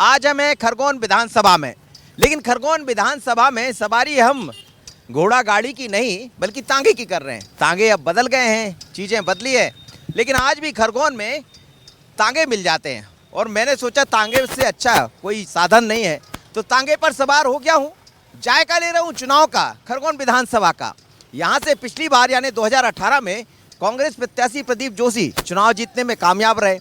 आज हम हैं खरगोन विधानसभा में, लेकिन खरगोन विधानसभा में सवारी हम घोड़ा गाड़ी की नहीं बल्कि तांगे की कर रहे हैं। तांगे अब बदल गए हैं, चीज़ें बदली है, लेकिन आज भी खरगोन में तांगे मिल जाते हैं। और मैंने सोचा तांगे से अच्छा कोई साधन नहीं है, तो तांगे पर सवार हो गया हूँ। जायका ले रहा हूँ चुनाव का, खरगोन विधानसभा का। यहाँ से पिछली बार यानी 2018 में कांग्रेस प्रत्याशी प्रदीप जोशी चुनाव जीतने में कामयाब रहे।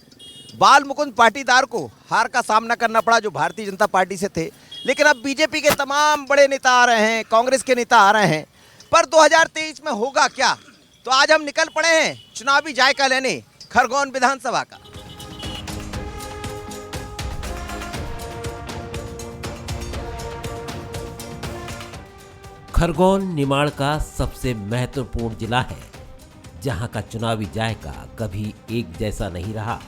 बाल मुकुंद पाटीदार को हार का सामना करना पड़ा जो भारतीय जनता पार्टी से थे, लेकिन अब बीजेपी के तमाम बड़े नेता आ रहे हैं, कांग्रेस के नेता आ रहे हैं। पर 2023 में होगा क्या, तो आज हम निकल पड़े हैं चुनावी जायका लेने खरगोन विधानसभा का। खरगोन निमाड़ का सबसे महत्वपूर्ण जिला है, जहां का चुनावी जायका कभी एक जैसा नहीं रहा,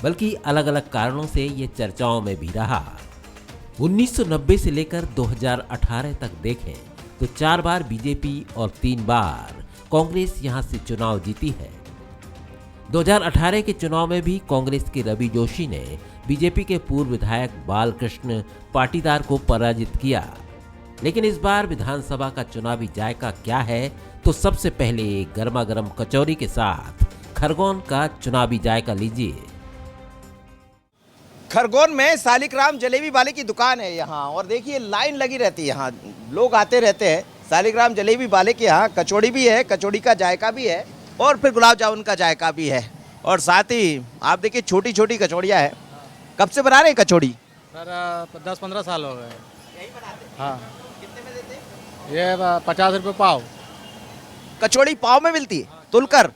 बल्कि अलग अलग कारणों से ये चर्चाओं में भी रहा। 1990 से लेकर 2018 तक देखें तो 4 बार बीजेपी और 3 बार कांग्रेस यहां से चुनाव जीती है। 2018 के चुनाव में भी कांग्रेस के रवि जोशी ने बीजेपी के पूर्व विधायक बालकृष्ण पाटीदार को पराजित किया। लेकिन इस बार विधानसभा का चुनावी जायका क्या है, तो सबसे पहले गर्मा गर्म कचौरी के साथ खरगोन का चुनावी जायका लीजिए। खरगोन में सालिग्राम जलेबी वाले की दुकान है यहाँ, और देखिए लाइन लगी रहती है यहाँ, लोग आते रहते हैं। सालिग्राम जलेबी वाले के यहाँ कचौड़ी भी है, कचौड़ी का जायका भी है, और फिर गुलाब जामुन का जायका भी है। और साथ ही आप देखिए छोटी छोटी कचौड़ियाँ हैं। कब से बना रहे हैं कचौड़ी? सर 10-15 साल हो गए। यही बनाते हैं। हाँ, कितने में देते हैं? ये 50 रुपये पाव। कचौड़ी पाव में मिलती है तुलकर?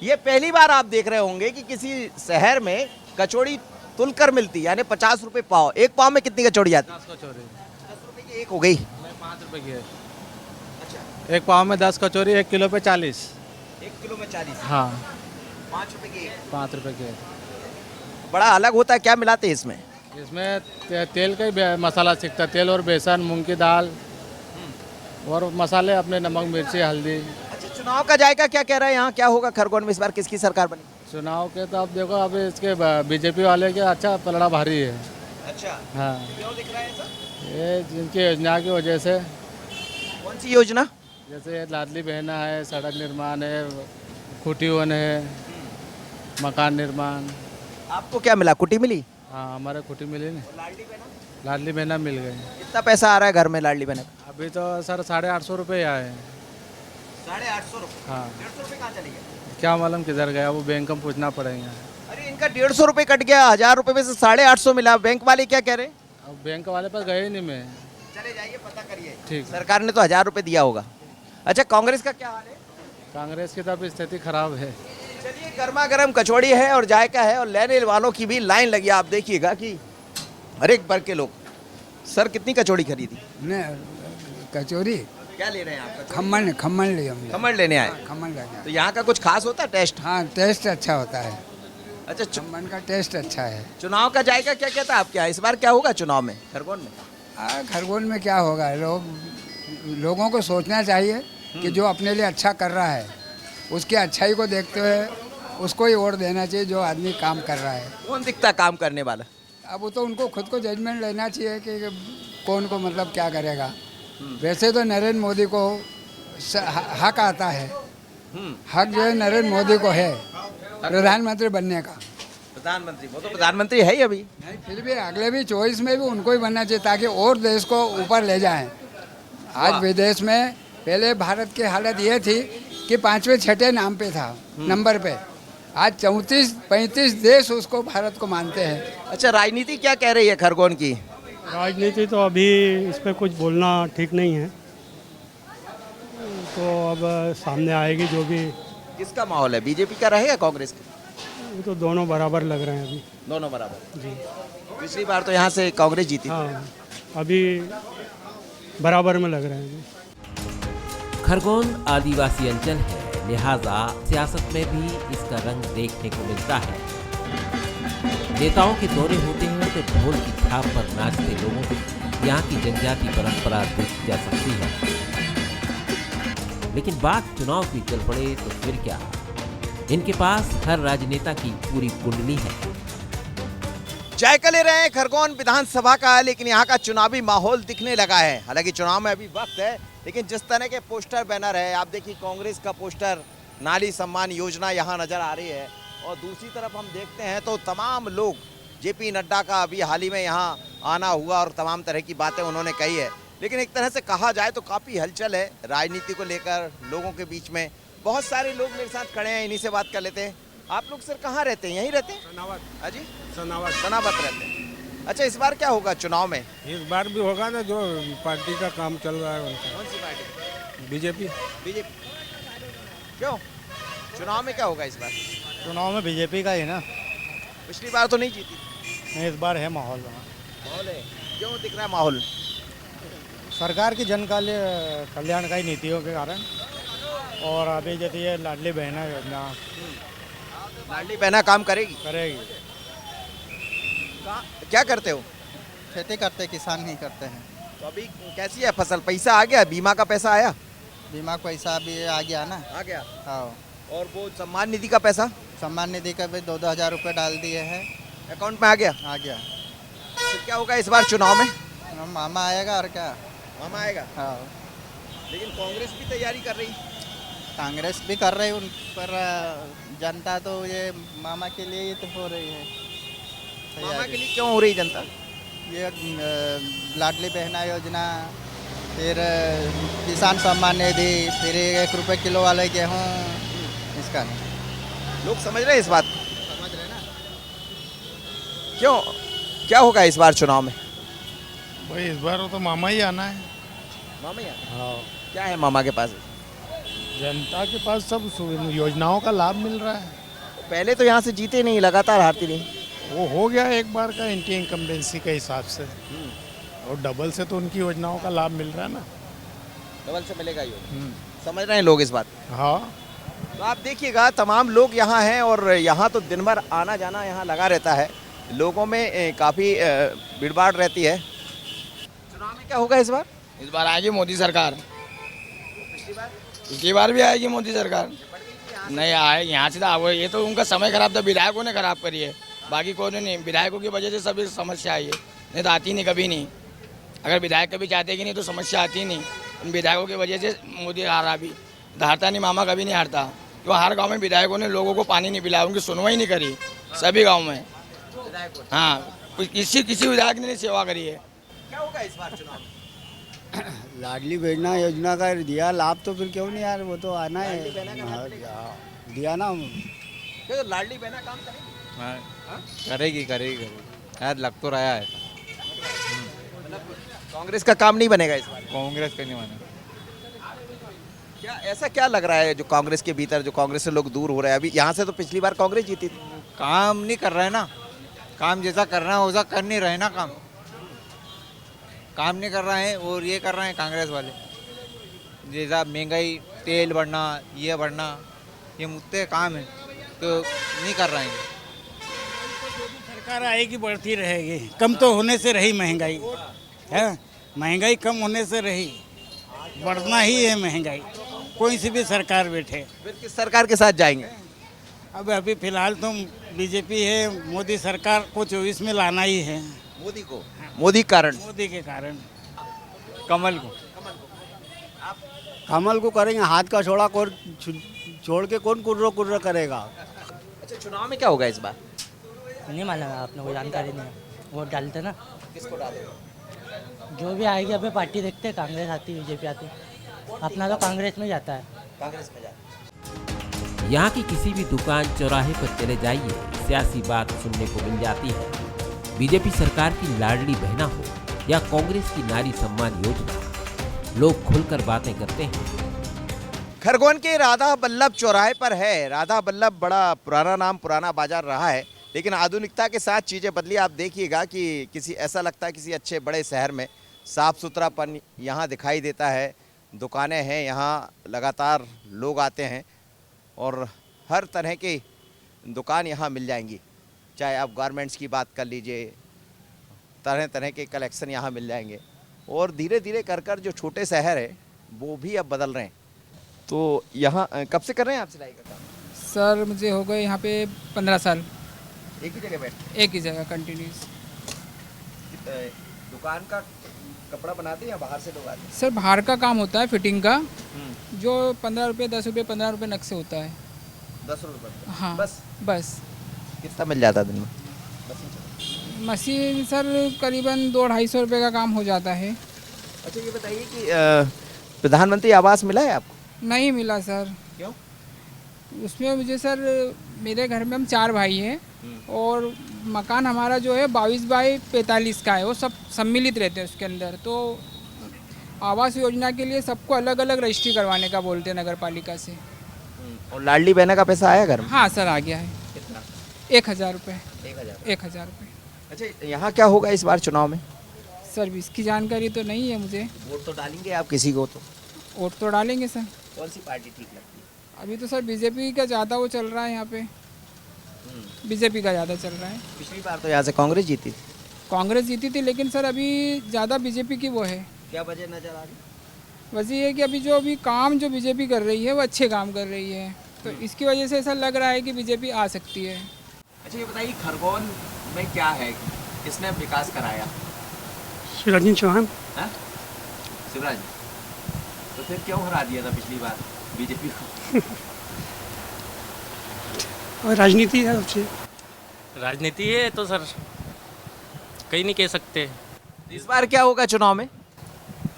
ये पहली बार आप देख रहे होंगे कि किसी शहर में कचौड़ी तुलकर मिलती है, यानी 50 रुपये पाव। एक पाव में कितनी कचौड़ी आती है? 10 कचौरी। 10 रुपये की एक हो गई। 5 रुपये की है। अच्छा, एक पाव में 10 कचौरी, 1 किलो पे 40। 1 किलो में 40। हाँ, 5 रुपये की एक। 5 रुपये की है। बड़ा अलग होता है, क्या मिलाते हैं इसमें? इसमें तेल का ही मसाला सीखता है, तेल और बेसन, मूंग की दाल और मसाले अपने, नमक मिर्ची हल्दी। अच्छा, चुनाव का जायका क्या कह रहा है यहाँ, क्या होगा खरगोन में इस बार, किसकी सरकार बनी? चुनाव के तो आप देखो, अब इसके बीजेपी वाले के अच्छा पलड़ा भारी है। अच्छा, हाँ, क्यों दिख रहा है सर? ये जिनकी योजना की वजह से, कौन सी योजना? जैसे लाडली बहना है, सड़क निर्माण है, खूटी वन है, मकान निर्माण। आपको क्या मिला, कुटी मिली? हाँ, हमारे खुटी मिली ना, लाडली बहना? लाडली बहना मिल गई। कितना पैसा आ रहा है घर में लाडली बहना का? अभी तो सर 850 रुपये आए हैं। 850 रुपये? हाँ, 150 रुपये कहाँ चले गए? क्या मालूम किधर गया, वो बैंक में पूछना पड़ेगा। अरे इनका 150 रुपये कट गया, 1000 रुपये में से 850 मिला। बैंक वाले क्या कह रहे? अब बैंक वाले पास गए ही नहीं मैं। चले जाइए, पता करिए। ठीक। सरकार ने तो 1000 रुपये दिया होगा। अच्छा, कांग्रेस का क्या हाल है? कांग्रेस की तो स्थिति खराब है। चलिए, गर्मा गर्म कचौड़ी है और जायका है, और लेने वालों की भी लाइन लगी। आप देखिएगा कि हर एक वर्ग के लोग। सर, कितनी कचौड़ी खरीदी? ने कचौरी क्या ले रहे हैं आप? खम्मन लिए हम लोग। खमण लेने आए? खम्मन लेना। तो यहाँ का कुछ खास होता है टेस्ट? हाँ, टेस्ट अच्छा होता है। अच्छा, खम्मन का टेस्ट अच्छा है। चुनाव का जायका क्या कहता है आपके यहाँ, इस बार क्या होगा चुनाव में खरगोन में? खरगोन में क्या होगा, लोगों को सोचना चाहिए कि जो अपने लिए अच्छा कर रहा है उसकी अच्छाई को देखते हुए उसको ही वोट देना चाहिए, जो आदमी काम कर रहा है। कौन दिखता काम करने वाला? अब वो तो उनको खुद को जजमेंट लेना चाहिए कि कौन को मतलब क्या करेगा। वैसे तो नरेंद्र मोदी को हक आता है, हक जो है नरेंद्र मोदी को है प्रधानमंत्री बनने का। प्रधानमंत्री, वो तो प्रधानमंत्री है ही अभी। नहीं, फिर भी अगले भी चॉइस में भी उनको ही बनना चाहिए, ताकि और देश को ऊपर ले जाएं। आज विदेश में पहले भारत की हालत ये थी कि 5वें-6ठे नाम पे था, नंबर पे। आज 34-35 देश उसको, भारत को मानते हैं। अच्छा, राजनीति क्या कह रही है खरगोन की? राजनीति तो अभी इस पर कुछ बोलना ठीक नहीं है, तो अब सामने आएगी जो भी। किसका माहौल है, बीजेपी का रहेगा कांग्रेस का? ये तो दोनों बराबर लग रहे हैं अभी। दोनों बराबर जी। पिछली बार तो यहाँ से कांग्रेस जीती थी। हाँ, अभी बराबर में लग रहे हैं अभी। खरगोन आदिवासी अंचल है, लिहाजा सियासत में भी इसका रंग देखने को मिलता है। नेताओं के दौरे होते हैं तो ढोल की थाप पर नाचते लोगों की यहाँ की जनजाति परंपरा देखी जा सकती है। लेकिन बात चुनाव की चल पड़े तो फिर क्या, इनके पास हर राजनेता की पूरी कुंडली है। जायका ले रहे हैं खरगोन विधानसभा का, लेकिन यहाँ का चुनावी माहौल दिखने लगा है। हालांकि चुनाव में अभी वक्त है, लेकिन जिस तरह के पोस्टर बैनर है, आप देखिए कांग्रेस का पोस्टर, नारी सम्मान योजना यहाँ नजर आ रही है, और दूसरी तरफ हम देखते हैं तो तमाम लोग, जेपी नड्डा का अभी हाल ही में यहाँ आना हुआ और तमाम तरह की बातें उन्होंने कही है। लेकिन एक तरह से कहा जाए तो काफ़ी हलचल है राजनीति को लेकर लोगों के बीच में। बहुत सारे लोग मेरे साथ खड़े हैं, इन्हीं से बात कर लेते हैं। आप लोग सर कहाँ रहते हैं? यहीं रहते हैं? सनावत हाँ जी, सनावत रहते हैं। अच्छा, इस बार क्या होगा चुनाव में? इस बार भी होगा ना, जो पार्टी का काम चल रहा है उनका। कौन सी पार्टी? बीजेपी। क्यों? चुनाव में क्या होगा इस बार? चुनाव में बीजेपी का ही ना। पिछली बार तो नहीं जीती। नहीं, इस बार है माहौल वहाँ। माहौल है? क्यों दिख रहा है माहौल? सरकार की कल्याणकारी नीतियों के कारण, और अभी जैसे ये लाडली बहना योजना लाडली बहना काम करेगी? करेगी। क्या करते हो? खेती करते, किसान नहीं करते हैं। तो अभी कैसी है फसल? पैसा आ गया? बीमा का पैसा आया? बीमा का पैसा भी आ गया ना। आ गया। हाँ, और वो सम्मान निधि का पैसा सम्मान निधि का भी 2-2 हज़ार रुपये डाल दिए हैं। अकाउंट में आ गया? आ गया। तो क्या होगा इस बार चुनाव में? मामा आएगा और क्या। मामा आएगा? हाँ, लेकिन कांग्रेस भी तैयारी कर रही। कांग्रेस भी कर रही, उन पर जनता तो ये मामा के लिए ही तो हो रही है मामा तैयारी। के लिए क्यों हो रही जनता? ये लाडली बहना योजना, फिर किसान सम्मान निधि, फिर 1 रुपये किलो वाले गेहूँ, इसका नहीं लोग समझ रहे हैं इस बात को? समझ रहे ना। क्यों, क्या होगा इस बार चुनाव में? भाई इस बार तो मामा ही आना है। मामा यार, हाँ, क्या है मामा के पास? जनता के पास सब योजनाओं का लाभ मिल रहा है। पहले तो यहाँ से जीते नहीं, लगातार हारती नहीं। वो हो गया एक बार का एंटी इनकम्बेंसी के हिसाब से, और डबल से तो उनकी योजनाओं का लाभ मिल रहा है ना। डबल से मिलेगा ये, समझ रहे हैं लोग इस बात? हाँ, तो आप देखिएगा तमाम लोग यहाँ हैं, और यहाँ तो दिन भर आना जाना यहाँ लगा रहता है, लोगों में काफ़ी भीड़भाड़ रहती है। चुनाव में क्या होगा इस बार? इस बार आएगी मोदी सरकार। पिछली बार भी आएगी मोदी सरकार। नहीं आए यहाँ से तो ये तो उनका समय खराब था, विधायकों ने खराब करी है, बाकी कोई नहीं। विधायकों की वजह से सभी समस्या आई है, नहीं तो आती नहीं कभी नहीं। अगर विधायक कभी चाहते कि नहीं तो समस्या आती नहीं। उन विधायकों की वजह से मोदी हारा भी, हारता नहीं मामा कभी नहीं हारता। क्यों? हर गाँव में विधायकों ने लोगों को पानी नहीं पिलाया, उनकी सुनवाई नहीं करी सभी गाँव में। हाँ, किसी विधायक ने नहीं सेवा करी है। क्या होगा इस बार चुनाव में? लाडली बहना योजना का दिया लाभ, तो फिर क्यों नहीं यार, वो तो आना है। हाँ, दिया ना। क्या तो लाडली बहना काम करेगी? करेगी यार, लग तो रहा है। कांग्रेस का काम नहीं बनेगा इस बार? कांग्रेस का नहीं माना। क्या ऐसा क्या लग रहा है जो कांग्रेस के भीतर, जो कांग्रेस से लोग दूर हो रहे हैं? अभी यहाँ से तो पिछली बार कांग्रेस जीती थी। काम नहीं कर रहा है ना, काम जैसा करना है वैसा कर नहीं रहे ना। काम नहीं कर रहे हैं, और ये कर रहे हैं कांग्रेस वाले, जैसा महंगाई, तेल बढ़ना, ये बढ़ना, ये मुद्दे काम है तो नहीं कर रहे हैं। सरकार आएगी बढ़ती रहेगी, कम तो होने से रही महंगाई है। महंगाई कम होने से रही, बढ़ना ही है महंगाई, कोई सी भी सरकार बैठे। फिर किस सरकार के साथ जाएंगे? अब अभी फिलहाल तो बीजेपी है, मोदी सरकार को 24 में लाना ही है। मोदी को? मोदी कारण? मोदी के कारण कमल को। कमल को करेंगे, हाथ का छोड़ा छोड़ के कौन कुर्रो करेगा। अच्छा, चुनाव में क्या होगा इस बार? नहीं मालूम है, आपने कोई जानकारी नहीं है। वोट डालते ना, किसको डालेंगे? जो भी आएगी अभी पार्टी देखते हैं, कांग्रेस आती बीजेपी आती, अपना तो कांग्रेस में जाता है। कांग्रेस में जाए। यहाँ की किसी भी दुकान चौराहे पर चले जाइए, सियासी बात सुनने को मिल जाती है। बीजेपी सरकार की लाडली बहना हो या कांग्रेस की नारी सम्मान योजना, लोग खुलकर बातें करते हैं। खरगोन के राधा बल्लभ चौराहे पर है। राधा बल्लभ बड़ा पुराना नाम, पुराना बाजार रहा है, लेकिन आधुनिकता के साथ चीज़ें बदली। आप देखिएगा कि किसी ऐसा लगता है किसी अच्छे बड़े शहर में साफ़ सुथरापन यहाँ दिखाई देता है। दुकानें हैं यहाँ, लगातार लोग आते हैं, और हर तरह की दुकान यहाँ मिल जाएंगी। चाहे आप गारमेंट्स की बात कर लीजिए, तरह तरह के कलेक्शन यहाँ मिल जाएंगे। और धीरे धीरे कर जो छोटे शहर है वो भी अब बदल रहे हैं। तो यहाँ कब से कर रहे हैं आप सिलाई का काम? सर मुझे हो गए यहाँ पे 15 साल। एक ही जगह बैठ? एक ही जगह कंटिन्यूस। दुकान का कपड़ा बनाते हैं या बाहर से लोग आते हैं? सर बाहर का काम होता है फिटिंग का, जो 15 रुपये 10 रुपये 15 रुपये नग से होता है। 10 रुपये हाँ बस कितना मिल जाता है दिन में? मशीन सर करीबन 200-250 रुपये का काम हो जाता है। अच्छा ये बताइए कि प्रधानमंत्री आवास मिला है आपको? नहीं मिला सर। क्यों? उसमें मुझे सर, मेरे घर में हम 4 भाई हैं और मकान हमारा जो है 22 बाई 45 का है, वो सब सम्मिलित रहते हैं उसके अंदर। तो आवास योजना के लिए सबको अलग अलग रजिस्ट्री करवाने का बोलते हैं नगर पालिका से। और लाडली बहना का पैसा आया घर में? हाँ सर आ गया है। कितना? 1000 रुपये। 1000 रुपये। अच्छा यहाँ क्या होगा इस बार चुनाव में? सर इसकी जानकारी तो नहीं है मुझे। वोट तो डालेंगे आप किसी को? तो वोट तो डालेंगे सर। कौन सी पार्टी ठीक लगती है? अभी तो सर बीजेपी का ज़्यादा वो चल रहा है यहाँ पे, बीजेपी का ज़्यादा चल रहा है। पिछली बार तो यहाँ से कांग्रेस जीती थी। कांग्रेस जीती थी, लेकिन सर अभी ज़्यादा बीजेपी की वो है। क्या वजह नजर आ रही? वजह ये है कि अभी जो काम जो बीजेपी कर रही है वो अच्छे काम कर रही है, तो इसकी वजह से ऐसा लग रहा है कि बीजेपी आ सकती है। अच्छा ये बताइए खरगोन में क्या है, किसने विकास कराया? शिवराज सिंह चौहान। हाँ? शिवराज। तो फिर क्यों हरा दिया था पिछली बार बीजेपी को? और राजनीति है सबसे। राजनीति है तो सर कहीं नहीं कह सकते। इस बार क्या होगा चुनाव में?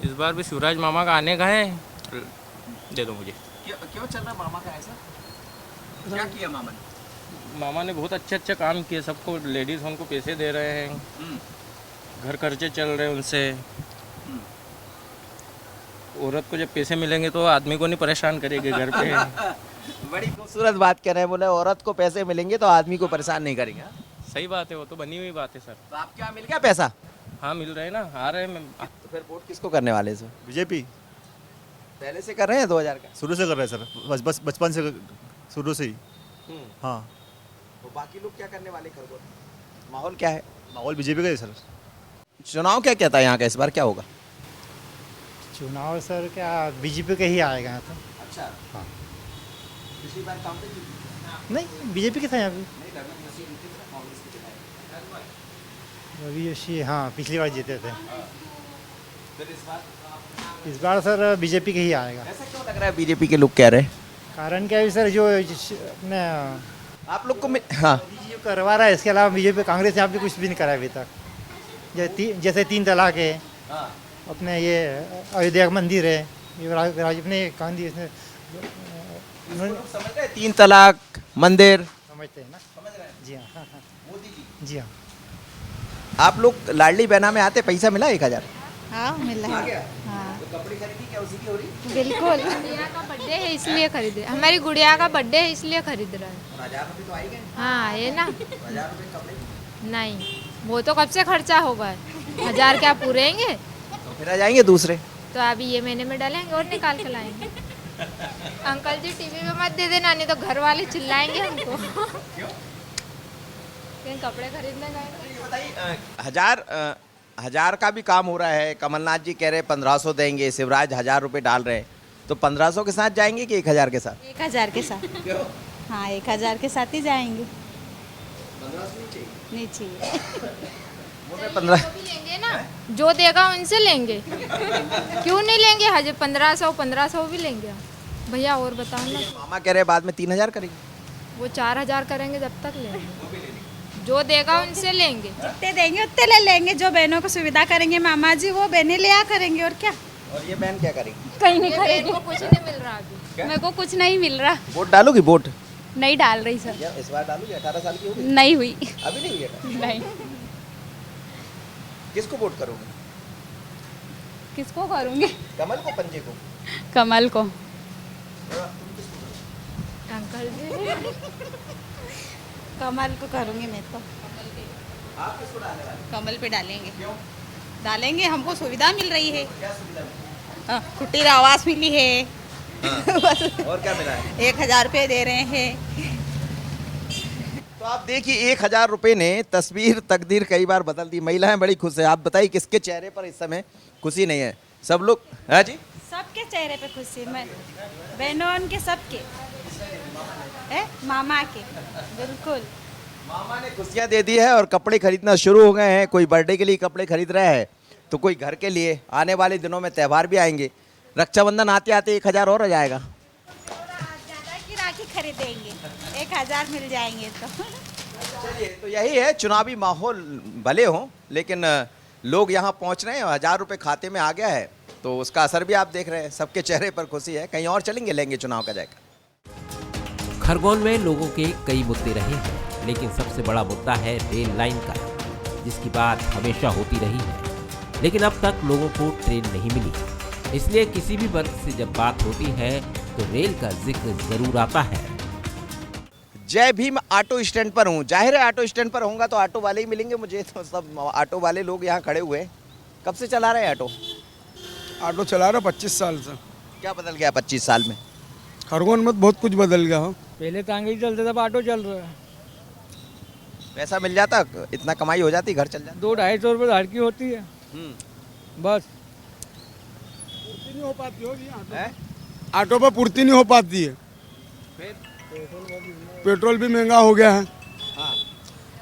इस बार भी शिवराज मामा का आने का है, दे दो मुझे। क्यों चल रहा मामा का ऐसा? क्या किया मामा ने? मामा ने बहुत अच्छे काम किए, सबको लेडीज़ उनको पैसे दे रहे हैं, घर खर्चे चल रहे हैं उनसे। औरत को जब पैसे मिलेंगे तो आदमी को नहीं परेशान करेगी घर पे। बड़ी खूबसूरत बात कह रहे हैं, बोले औरत को पैसे मिलेंगे तो आदमी को परेशान नहीं करेंगे। सही बात है, वो तो बनी हुई बात है सर। तो आप क्या मिल गया पैसा? हाँ मिल रहे हैं ना, आ रहे हैं। तो फिर वोट किसको करने वाले हैं? बीजेपी पहले से कर रहे हैं 2000 का? शुरू से कर रहे हैं सर, बस बचपन से शुरू से ही। हाँ। तो बाकी लोग क्या करने वाले खरगोन? माहौल क्या है? माहौल बीजेपी का है सर। चुनाव क्या कहता है यहाँ का, इस बार क्या होगा? चुनाव सर क्या बीजेपी का ही आएगा यहाँ तो। अच्छा। हाँ। पिछली बार कांग्रेस नहीं बीजेपी के था यहाँ पे। रवि जोशी हाँ पिछली बार जीते थे। फिर इस बार सर बीजेपी के ही आएगा। ऐसा क्यों लग रहा है बीजेपी के लोग कह रहे हैं? कारण क्या है सर, जो अपने आप लोग को हाँ जो करवा रहा है, इसके अलावा बीजेपी कांग्रेस यहाँ पे कुछ भी नहीं करा अभी तक। जैसे 3 तलाक है, अपने ये अयोध्या का मंदिर है, ये अपने गांधी समझ रहे 3 तलाक मंदिर समझते हैं ना। जी हाँ। मोदी जी। हाँ। आप लोग लाडली बहना में आते, पैसा मिला 1000? हाँ मिला है। हाँ तो कपड़े खरीदी क्या उसी की हो रही? बिल्कुल। गुड़िया का बर्थडे है इसलिए खरीद रहे, हमारी गुड़िया का बर्थडे है इसलिए खरीद रहे हैं। 1000 रुपये तो आएंगे? हाँ ये ना। 1000 रुपये कपड़े? नहीं वो तो कब से खर्चा होगा, 1000 क्या पूरेंगे? तो फिर आ जाएंगे दूसरे। तो अभी ये महीने में डालेंगे और निकाल के लाएंगे। अंकल जी टीवी में मत दे देना, नहीं तो घर वाले चिल्लाएंगे हमको। कहीं कपड़े खरीदने गए। 1000 का भी काम हो रहा है। कमलनाथ जी कह रहे 1500 देंगे, शिवराज 1000 रुपये डाल रहे हैं, तो 1500 के साथ जाएंगे कि 1000 के साथ? 1000 के साथ। क्यों? हाँ 1000 के साथ ही जाएंगे। 1500 नहीं चाहिए। 15 भी लेंगे ना, जो देगा उनसे लेंगे। क्यों नहीं लेंगे? 1500 भी लेंगे भैया। और बताओ ना। मामा कह रहे बाद में 3000 करेंगे। वो 4000 करेंगे, जब तक लेंगे। जो देगा उनसे लेंगे। जितने देंगे उतने ले लेंगे। जो बहनों को सुविधा करेंगे मामा जी, वो बहनें लिया करेंगे। और क्या? और ये बहन क्या करेगी? कहीं नहीं करेगी। मेरे को कुछ नहीं मिल रहा अभी। मेरे को कुछ नहीं मिल रहा। वोट डालोगी? वोट नहीं डाल रही सर। इस बार डालोगी? 18 साल की होगी? नहीं हुई। अभी नहीं हुई? नहीं। किसको वोट करोगे? किसको करूँगी? कमल को, पंजे को? कमल को। अंकल जी कमल को करूँगी मैं तो। आप किसको डालने वाले? कमल पे डालेंगे। क्यों? डालेंगे, हमको सुविधा मिल रही है। क्या सुविधा? कुटीर आवास मिली है। बस। और क्या मिला है? 1000 रुपये दे रहे हैं। तो आप देखिए 1000 रुपये ने तस्वीर तकदीर कई बार बदल दी। महिलाएं बड़ी खुश है। आप बताइए किसके चेहरे पर इस समय खुशी नहीं है? सब लोग हाँ जी, सबके चेहरे पे खुशी। मैं बहनों के सबके है, मामा के बिल्कुल। मामा ने खुशियाँ दे दी है और कपड़े खरीदना शुरू हो गए हैं। कोई बर्थडे के लिए कपड़े खरीद रहे हैं तो कोई घर के लिए। आने वाले दिनों में त्यौहार भी आएंगे। रक्षाबंधन आते आते 1000 और हो जाएगा। ज़्यादा की राखी खरीदेंगे 1000 मिल जाएंगे तो। चलिए, तो यही है, चुनावी माहौल भले हो लेकिन लोग यहाँ पहुँच रहे हैं। 1000 रुपये खाते में आ गया है तो उसका असर भी आप देख रहे हैं। सबके चेहरे पर खुशी है। कहीं और चलेंगे, लेंगे चुनाव का जायका। खरगोन में लोगों के कई मुद्दे रहे हैं, लेकिन सबसे बड़ा मुद्दा है रेल लाइन का, जिसकी बात हमेशा होती रही है, लेकिन अब तक लोगों को ट्रेन नहीं मिली। इसलिए किसी भी वर्ग से जब बात होती है तो रेल का जिक्र जरूर आता है। जय भीम ऑटो स्टैंड पर हूँ। जाहिर है ऑटो स्टैंड पर होऊंगा तो ऑटो वाले ही मिलेंगे मुझे। तो सब ऑटो वाले लोग यहाँ खड़े हुए हैं। कब से चला रहे हैं ऑटो? ऑटो चला रहा 25 साल से। क्या बदल गया 25 साल में? खरगोन में बहुत कुछ बदल गया हो। पहले तांगे ही चलते थे, ऑटो चल रहा है। पैसा मिल जाता, इतना कमाई हो जाती, घर चल जाता। 200-250 रुपये धाड़ की होती है बस। पूर्ति नहीं हो पाती होगी ऑटो पर, पूर्ति नहीं हो पाती है। पेट्रोल भी महंगा हो गया है।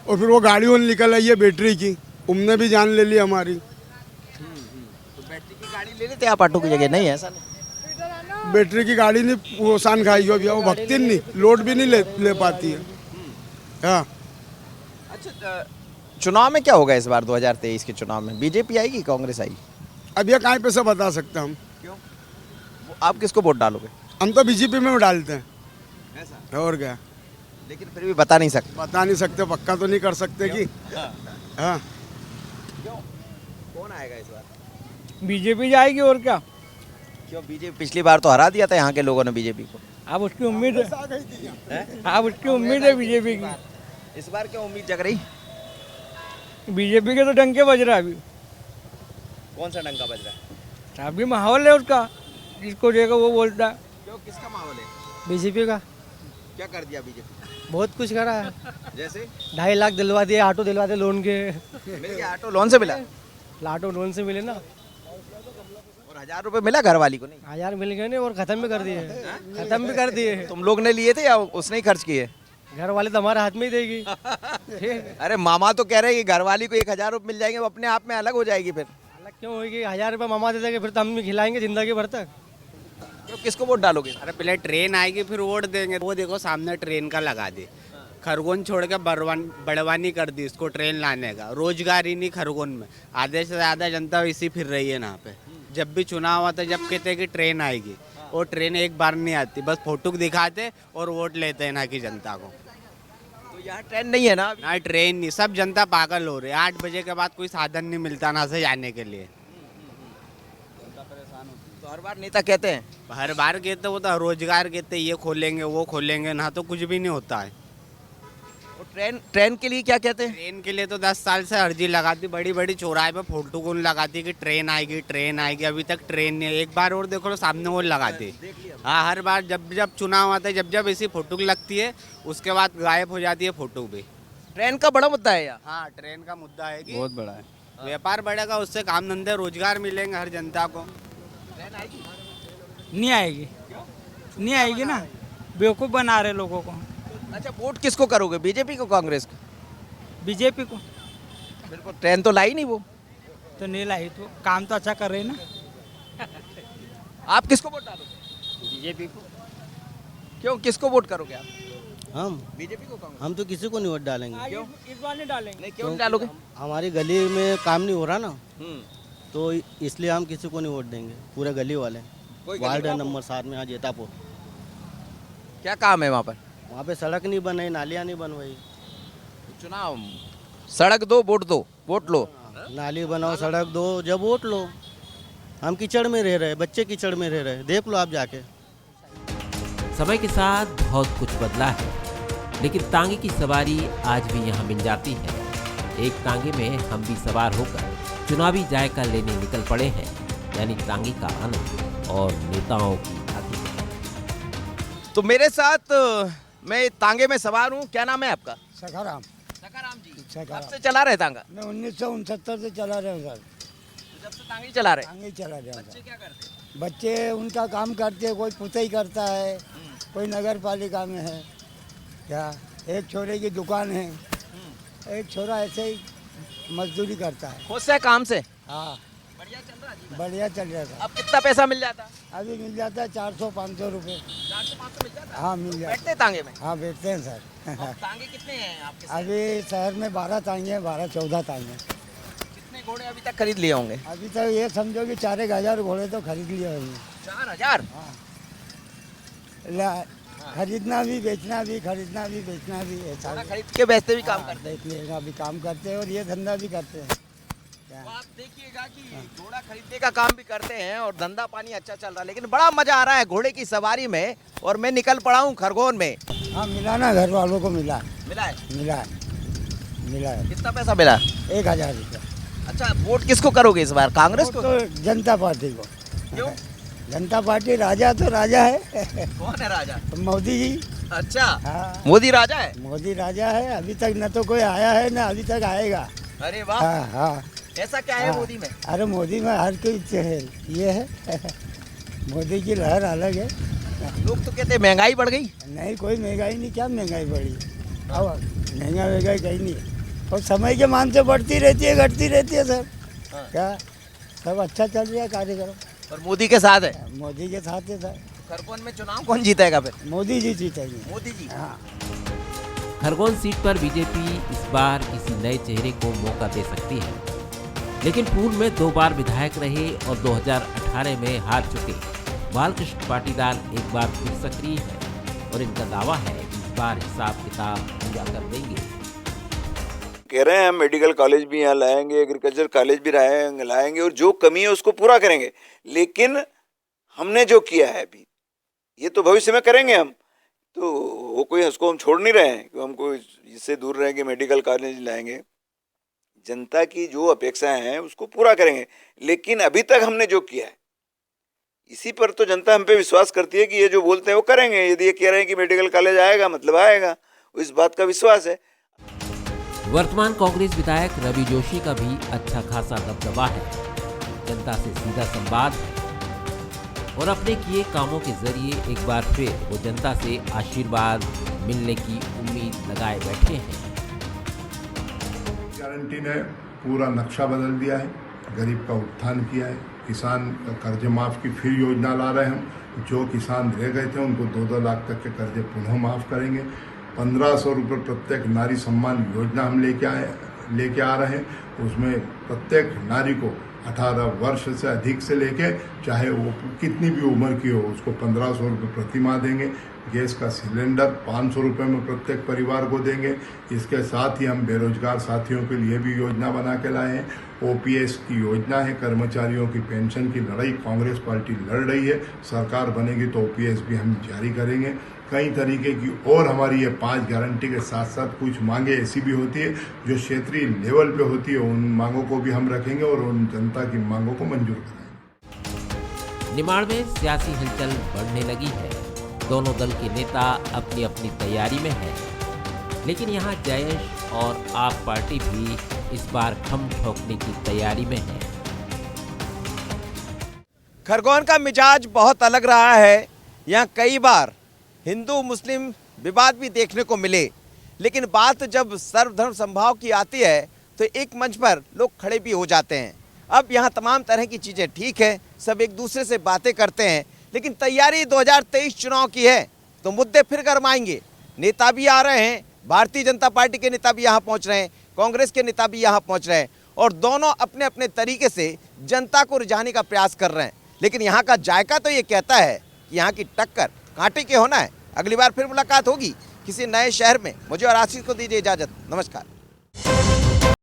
और फिर वो गाड़ी वो निकल आई है बैटरी की, उनने भी जान ले ली हमारी। तो बैटरी की गाड़ी ले लेते आप ऑटो की जगह? नहीं, ऐसा नहीं। बैटरी की गाड़ी नहीं वो सान खाई हो गया, वो भक्ति नहीं, लोड भी नहीं ले पाती है। हाँ। अच्छा, चुनाव में क्या होगा इस बार 2023 के चुनाव में? बीजेपी आएगी, कांग्रेस आएगी? अब ये कहाँ पे से बता सकते हम। क्यों? आप किसको वोट डालोगे? हम तो बीजेपी में डालते हैं। ऐसा? और क्या? लेकिन फिर भी बता नहीं सकते। पक्का तो नहीं कर सकते कि। हाँ। क्यों? कौन आएगा इस बार? बीजेपी जाएगी और क्या। क्यों? बीजेपी पिछली बार तो हरा दिया था यहाँ के लोगों ने बीजेपी को। अब उसकी उम्मीद है, अब उसकी उम्मीद है बीजेपी की। इस बार क्या उम्मीद जग रही? बीजेपी के तो डंके बज रहा है अभी। कौन सा डंका बज रहा है? अभी माहौल है उसका, जिसको देखो वो बोलता है। क्यों, किसका माहौल है? बीजेपी का। क्या कर दिया बीजेपी? बहुत कुछ करा है। जैसे 2.5 लाख दिलवा दिए, ऑटो दिलवा दिए लोन के। मिल गया ऑटो? लोन से मिला? ऑटो लोन से मिले ना। और 1000 रुपये मिला घर वाली को? नहीं, 1000 मिल गए नहीं, और खत्म भी कर दिए। खत्म भी कर दिए। तुम लोग ने लिए थे या उसने ही खर्च किए? घर वाले तो हमारे हाथ में ही देगी। अरे मामा तो कह रहे हैं कि घर वाली को 1000 रुपये मिल जाएंगे, वो अपने आप में अलग हो जाएगी। फिर अलग क्यों होगी? 1000 रुपये मामा दे देंगे, फिर तो हम भी खिलाएंगे जिंदगी भर तक। तो किसको वोट डालोगे? अरे पहले ट्रेन आएगी फिर वोट देंगे। वो देखो सामने ट्रेन का लगा दे, खरगोन छोड़ के बड़वानी कर दी इसको ट्रेन लाने का। रोजगार ही नहीं खरगोन में, आधे से ज़्यादा जनता इसी फिर रही है यहाँ पे। जब भी चुनाव आता जब कहते हैं कि ट्रेन आएगी, और ट्रेन एक बार नहीं आती, बस फोटो दिखाते और वोट लेते हैं ना कि जनता को। तो यहाँ ट्रेन नहीं है ना? ना ट्रेन नहीं, सब जनता पागल हो रही है। 8 बजे के बाद कोई साधन नहीं मिलता ना से जाने के लिए। तो हर बार नेता कहते हैं, हर बार कहते वो तो रोजगार कहते ये खोलेंगे वो खोलेंगे, ना तो कुछ भी नहीं होता है। और ट्रेन के लिए क्या कहते हैं? ट्रेन के लिए तो 10 साल से अर्जी लगाती, बड़ी बड़ी चौराहे पे फोटो कौन लगाती कि ट्रेन आएगी ट्रेन आएगी। अभी तक ट्रेन नहीं। एक बार और देखो सामने वो लगाती। हाँ, हर बार जब जब चुनाव आता है जब जब ऐसी फोटो लगती है उसके बाद गायब हो जाती है फोटो भी। ट्रेन का बड़ा मुद्दा है यार। हाँ, ट्रेन का मुद्दा है कि बहुत बड़ा है। व्यापार बढ़ेगा, उससे काम धंधे रोजगार मिलेंगे हर जनता को। ट्रेन आएगी? नहीं आएगी। नहीं आएगी ना, बेवकूफ़ बना रहे लोगों को। अच्छा, वोट किसको करोगे? बीजेपी को, कांग्रेस को? बीजेपी को। बिल्कुल। ट्रेन तो लाई नहीं वो। तो नहीं लाई, तो काम तो अच्छा कर रहे हैं ना। आप किसको वोट डालोगे? बीजेपी को। क्यों, किसको वोट करोगे आप? हम बीजेपी को, कांग्रेस? हम तो किसी को नहीं वोट डालेंगे। क्यों? इस बार नहीं डालेंगे। नहीं, क्यों नहीं डालोगे? हमारी गली में काम नहीं हो रहा ना, तो इसलिए हम किसी को नहीं वोट देंगे। पूरे गली वाले, वार्ड नंबर 7 में, यहाँ जेतापुर। क्या काम है वहाँ पर? वहाँ पे सड़क नहीं बन रही, नालियाँ नहीं बनवाई। चुनाव, सड़क दो वोट दो, वोट लो। नाली बनाओ, सड़क दो, जब वोट लो। हम कीचड़ में रह रहे, बच्चे कीचड़ में रह रहे, देख लो आप जाके। समय के साथ बहुत कुछ बदला है, लेकिन तांगे की सवारी आज भी यहाँ मिल जाती है। एक तांगे में हम भी सवार होकर चुनावी जायका लेने निकल पड़े हैं, यानी तांगे का आनंद और नेताओं की हकीकत। तो मेरे साथ मैं तांगे में सवार हूँ। क्या नाम है आपका? सखाराम। सखाराम जी, कब से चला रहे तांगा? मैं 1969 से चला रहा हूँ सर। तो जब से तांगे ही चला रहे? तांगे ही चला रहे हैं। बच्चे क्या करते हैं? बच्चे उनका काम करते हैं, कोई पुताई करता है, कोई नगर पालिका में है। क्या, एक छोरे की दुकान है। एक छोरा ऐसे ही मजदूरी करता है। खुश है काम से? हाँ बढ़िया चल रहा था। अब कितना पैसा मिल जाता? अभी मिल जाता है 400-500 रुपए। 400-500 मिल जाता? हाँ मिल जाता। बैठते तांगे में? हाँ बैठते हैं सर। तांगे कितने हैं आपके? अभी शहर में 12 तांगे हैं, 12-14 तांगे। कितने घोड़े अभी तक खरीद लिए होंगे? अभी तक ये समझो कि 4,000 घोड़े तो खरीद लिए होंगे। 4,000? खरीदना भी, बेचना भी, खरीदना भी, बेचना भी है। खरीद के बेचते भी काम करते हैं? देखिएगा अभी काम करते हैं और ये धंधा भी करते हैं। तो आप देखिएगा कि घोड़ा खरीदने का काम भी करते हैं और धंधा पानी अच्छा चल रहा है, लेकिन बड़ा मजा आ रहा है घोड़े की सवारी में। और मैं निकल पड़ा हूँ खरगोन में। हाँ मिला ना, घर वालों को मिला। मिला है? मिला है, मिला है। कितना पैसा मिला? 1,000 रुपया। अच्छा, वोट किसको करोगे इस बार? कांग्रेस को? तो जनता पार्टी को। क्यों? जनता पार्टी, राजा तो राजा है। कौन है राजा? मोदी जी। अच्छा, हाँ मोदी राजा है? मोदी राजा है। अभी तक न तो कोई आया है ना अभी तक आएगा। अरे वाह। हाँ हाँ। ऐसा क्या है मोदी में? अरे मोदी में हर कोई है, ये है मोदी की लहर अलग है। लोग तो कहते हैं महंगाई बढ़ गई। नहीं, कोई महंगाई नहीं। क्या महंगाई बढ़ी? अब महंगाई कहीं नहीं। और समय के मान से बढ़ती रहती है, घटती रहती है सर। क्या सब अच्छा चल रहा है कार्यक्रम। और मोदी के साथ है? मोदी के साथ है सर। खरगोन में चुनाव कौन जीतेगा फिर? मोदी जी जीतेंगे। मोदी जी? हाँ। खरगोन सीट पर बीजेपी इस बार किसी नए चेहरे को मौका दे सकती है, लेकिन पूर्व में 2 बार विधायक रहे और 2018 में हार चुके बालकृष्ण पाटीदार एक बार फिर सक्रिय है और इनका दावा है कि इस बार हिसाब किताब पूरा कर देंगे। कह रहे हैं हम मेडिकल कॉलेज भी यहाँ लाएंगे, एग्रीकल्चर कॉलेज भी लाएंगे और जो कमी है उसको पूरा करेंगे। लेकिन हमने जो किया है अभी, ये तो भविष्य में करेंगे हम। तो वो कोई उसको हम छोड़ नहीं रहे हैं कि हमको इससे दूर रहेंगे, मेडिकल कॉलेज लाएंगे। जनता की जो अपेक्षाएं हैं उसको पूरा करेंगे। लेकिन अभी तक हमने जो किया है इसी पर तो जनता हम पे विश्वास करती है कि ये जो बोलते हैं वो करेंगे। यदि ये कह रहे हैं कि मेडिकल कॉलेज आएगा मतलब आएगा, इस बात का विश्वास है। वर्तमान कांग्रेस विधायक रवि जोशी का भी अच्छा खासा दबदबा है। जनता से सीधा संवाद है और अपने किए कामों के जरिए एक बार फिर वो जनता से आशीर्वाद मिलने की उम्मीद लगाए बैठे हैं। गारंटी ने पूरा नक्शा बदल दिया है, गरीब का उत्थान किया है, किसान का कर्ज माफ की फिर योजना ला रहे हैं हम। जो किसान रह गए थे उनको 2-2 लाख तक के कर्जे पुनः माफ करेंगे। 1,500 रुपये प्रत्येक नारी सम्मान योजना हम लेके आ रहे हैं। उसमें प्रत्येक नारी को 18 वर्ष से अधिक से लेके चाहे वो कितनी भी उम्र की हो उसको 1,500 रुपये प्रति माह देंगे। गैस का सिलेंडर 500 रुपये में प्रत्येक परिवार को देंगे। इसके साथ ही हम बेरोजगार साथियों के लिए भी योजना बना के लाए हैं। OPS की योजना है, कर्मचारियों की पेंशन की लड़ाई कांग्रेस पार्टी लड़ रही है। सरकार बनेगी तो OPS भी हम जारी करेंगे। कई तरीके की और हमारी ये 5 गारंटी के साथ साथ कुछ मांगे ऐसी भी होती है जो क्षेत्रीय लेवल पे होती है, उन मांगों को भी हम रखेंगे और उन जनता की मांगों को मंजूर करेंगे। निमाड़ में सियासी हलचल बढ़ने लगी है। दोनों दल के नेता अपनी अपनी तैयारी में हैं, लेकिन यहाँ जयेश और आप पार्टी भी इस बार खम ठोकने की तैयारी में है। खरगोन का मिजाज बहुत अलग रहा है। यहाँ कई बार हिंदू मुस्लिम विवाद भी देखने को मिले, लेकिन बात जब सर्वधर्म समभाव की आती है तो एक मंच पर लोग खड़े भी हो जाते हैं। अब यहाँ तमाम तरह की चीज़ें ठीक है, सब एक दूसरे से बातें करते हैं, लेकिन तैयारी 2023 चुनाव की है तो मुद्दे फिर गरमाएंगे। नेता भी आ रहे हैं, भारतीय जनता पार्टी के नेता भी यहाँ पहुँच रहे हैं, कांग्रेस के नेता भी यहाँ पहुँच रहे हैं और दोनों अपने अपने तरीके से जनता को रिझाने का प्रयास कर रहे हैं। लेकिन यहाँ का जायका तो ये कहता है कि यहाँ की टक्कर कांटे के होना है। अगली बार फिर मुलाकात होगी किसी नए शहर में। मुझे और आशीष को दीजिए इजाज़त। नमस्कार।